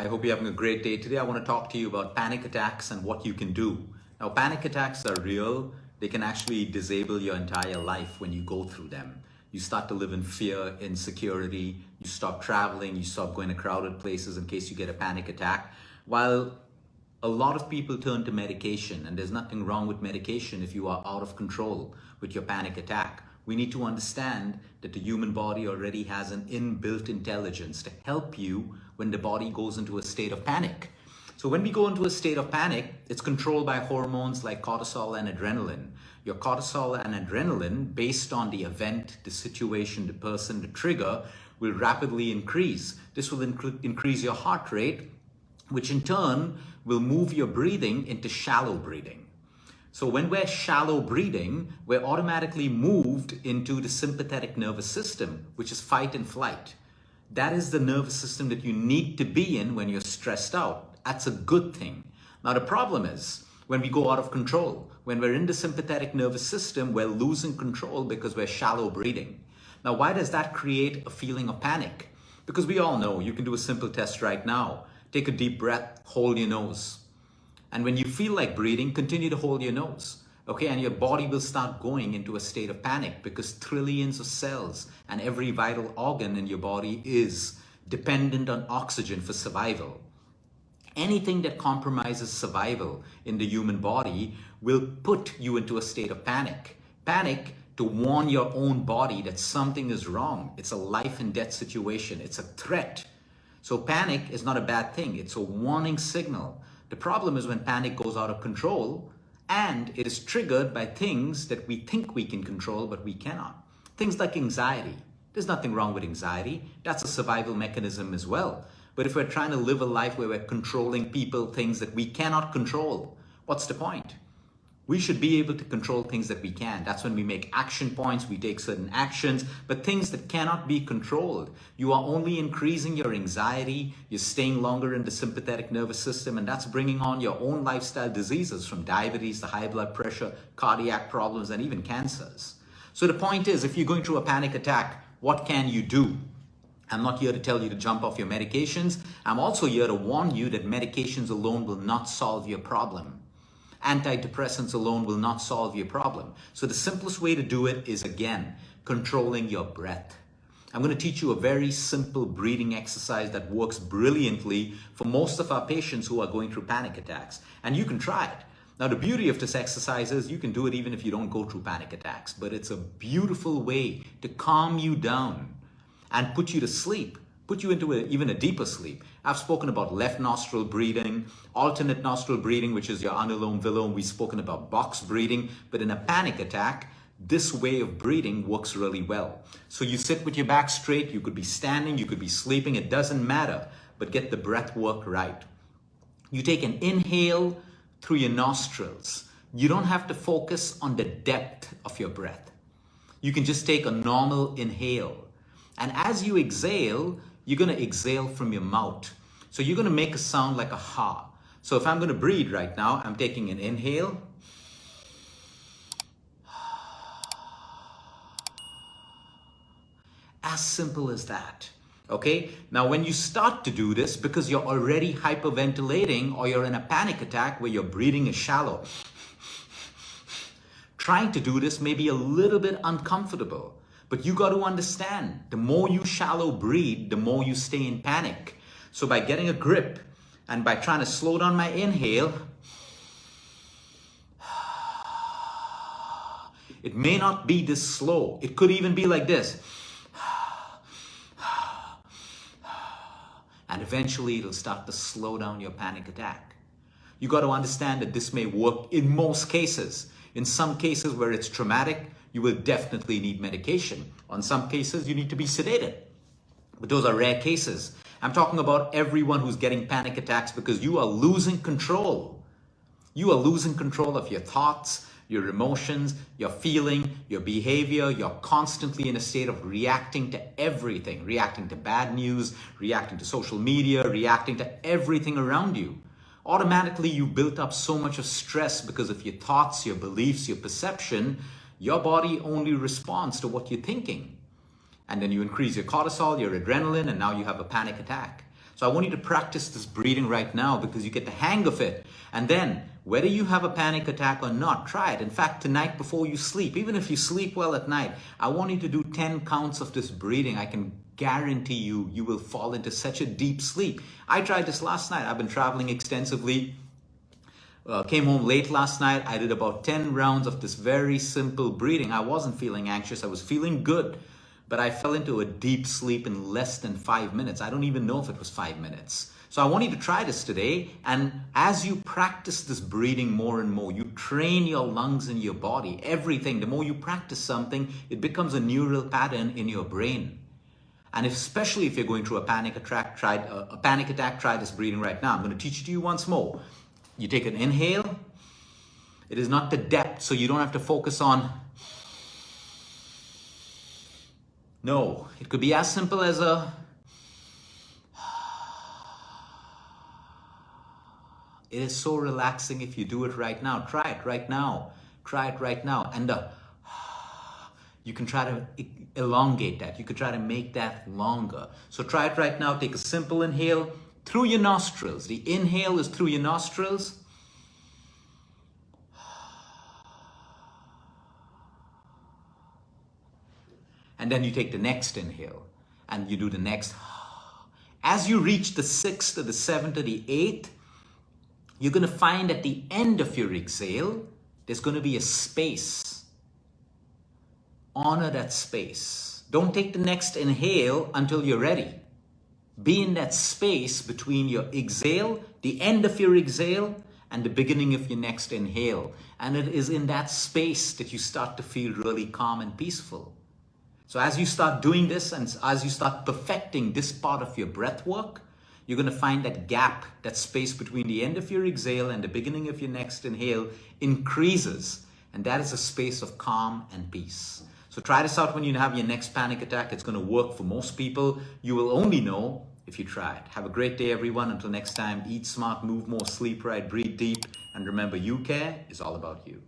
I hope you're having a great day. Today I want to talk to you about panic attacks and what you can do. Now, panic attacks are real. They can actually disable your entire life when you go through them. You start to live in fear, insecurity, you stop traveling, you stop going to crowded places in case you get a panic attack. While a lot of people turn to medication, and there's nothing wrong with medication if you are out of control with your panic attack. We need to understand that the human body already has an inbuilt intelligence to help you when the body goes into a state of panic. So when we go into a state of panic, it's controlled by hormones like cortisol and adrenaline. Your cortisol and adrenaline, based on the event, the situation, the person, the trigger, will rapidly increase. This will increase your heart rate, which in turn will move your breathing into shallow breathing. So when we're shallow breathing, we're automatically moved into the sympathetic nervous system, which is fight and flight. That is the nervous system that you need to be in when you're stressed out. That's a good thing. Now the problem is when we go out of control. When we're in the sympathetic nervous system, we're losing control because we're shallow breathing. Now why does that create a feeling of panic? Because we all know, you can do a simple test right now. Take a deep breath, hold your nose. And when you feel like breathing, continue to hold your nose. Okay, and your body will start going into a state of panic because trillions of cells and every vital organ in your body is dependent on oxygen for survival. Anything that compromises survival in the human body will put you into a state of panic. Panic to warn your own body that something is wrong. It's a life and death situation. It's a threat. So panic is not a bad thing. It's a warning signal. The problem is when panic goes out of control and it is triggered by things that we think we can control, but we cannot. Things like anxiety. There's nothing wrong with anxiety. That's a survival mechanism as well. But if we're trying to live a life where we're controlling people, things that we cannot control, what's the point? We should be able to control things that we can. That's when we make action points, we take certain actions, but things that cannot be controlled, you are only increasing your anxiety, you're staying longer in the sympathetic nervous system, and that's bringing on your own lifestyle diseases from diabetes to high blood pressure, cardiac problems, and even cancers. So the point is, if you're going through a panic attack, what can you do? I'm not here to tell you to jump off your medications. I'm also here to warn you that medications alone will not solve your problem. Antidepressants alone will not solve your problem. So the simplest way to do it is, again, controlling your breath. I'm going to teach you a very simple breathing exercise that works brilliantly for most of our patients who are going through panic attacks. And you can try it. Now, the beauty of this exercise is you can do it even if you don't go through panic attacks. But it's a beautiful way to calm you down and put you to sleep. Put you into even a deeper sleep. I've spoken about left nostril breathing, alternate nostril breathing, which is your anulom vilom. We've spoken about box breathing, but in a panic attack, this way of breathing works really well. So you sit with your back straight, you could be standing, you could be sleeping, it doesn't matter, but get the breath work right. You take an inhale through your nostrils. You don't have to focus on the depth of your breath. You can just take a normal inhale. And as you exhale, you're going to exhale from your mouth. So you're going to make a sound like a ha. So if I'm going to breathe right now, I'm taking an inhale. As simple as that. Okay? Now when you start to do this, because you're already hyperventilating or you're in a panic attack where your breathing is shallow, trying to do this may be a little bit uncomfortable. But you got to understand, the more you shallow breathe, the more you stay in panic. So by getting a grip and by trying to slow down my inhale, it may not be this slow. It could even be like this. And eventually it'll start to slow down your panic attack. You got to understand that this may work in most cases. In some cases where it's traumatic, you will definitely need medication. On some cases, you need to be sedated. But those are rare cases. I'm talking about everyone who's getting panic attacks because you are losing control. You are losing control of your thoughts, your emotions, your feeling, your behavior. You're constantly in a state of reacting to everything, reacting to bad news, reacting to social media, reacting to everything around you. Automatically, you built up so much of stress because of your thoughts, your beliefs, your perception. Your body only responds to what you're thinking. And then you increase your cortisol, your adrenaline, and now you have a panic attack. So I want you to practice this breathing right now because you get the hang of it. And then, whether you have a panic attack or not, try it. In fact, tonight before you sleep, even if you sleep well at night, I want you to do 10 counts of this breathing. I can guarantee you, you will fall into such a deep sleep. I tried this last night. I've been traveling extensively. Came home late last night. I did about 10 rounds of this very simple breathing. I wasn't feeling anxious. I was feeling good. But I fell into a deep sleep in less than 5 minutes. I don't even know if it was 5 minutes. So I want you to try this today. And as you practice this breathing more and more, you train your lungs and your body, everything. The more you practice something, it becomes a neural pattern in your brain. And especially if you're going through a panic attack, try this breathing right now. I'm going to teach it to you once more. You take an inhale. It is not the depth, so you don't have to focus on. No, it could be as simple as a. It is so relaxing if you do it right now. Try it right now. Try it right now. And you can try to elongate that. You could try to make that longer. So try it right now. Take a simple inhale through your nostrils. The inhale is through your nostrils. And then you take the next inhale and you do the next. As you reach the 6th or the 7th or the 8th, you're going to find at the end of your exhale, there's going to be a space. Honor that space. Don't take the next inhale until you're ready. Be in that space between your exhale, the end of your exhale, and the beginning of your next inhale. And it is in that space that you start to feel really calm and peaceful. So as you start doing this and as you start perfecting this part of your breath work, you're going to find that gap, that space between the end of your exhale and the beginning of your next inhale increases. And that is a space of calm and peace. So try this out when you have your next panic attack. It's going to work for most people. You will only know if you try it. Have a great day, everyone. Until next time, eat smart, move more, sleep right, breathe deep. And remember, you care is all about you.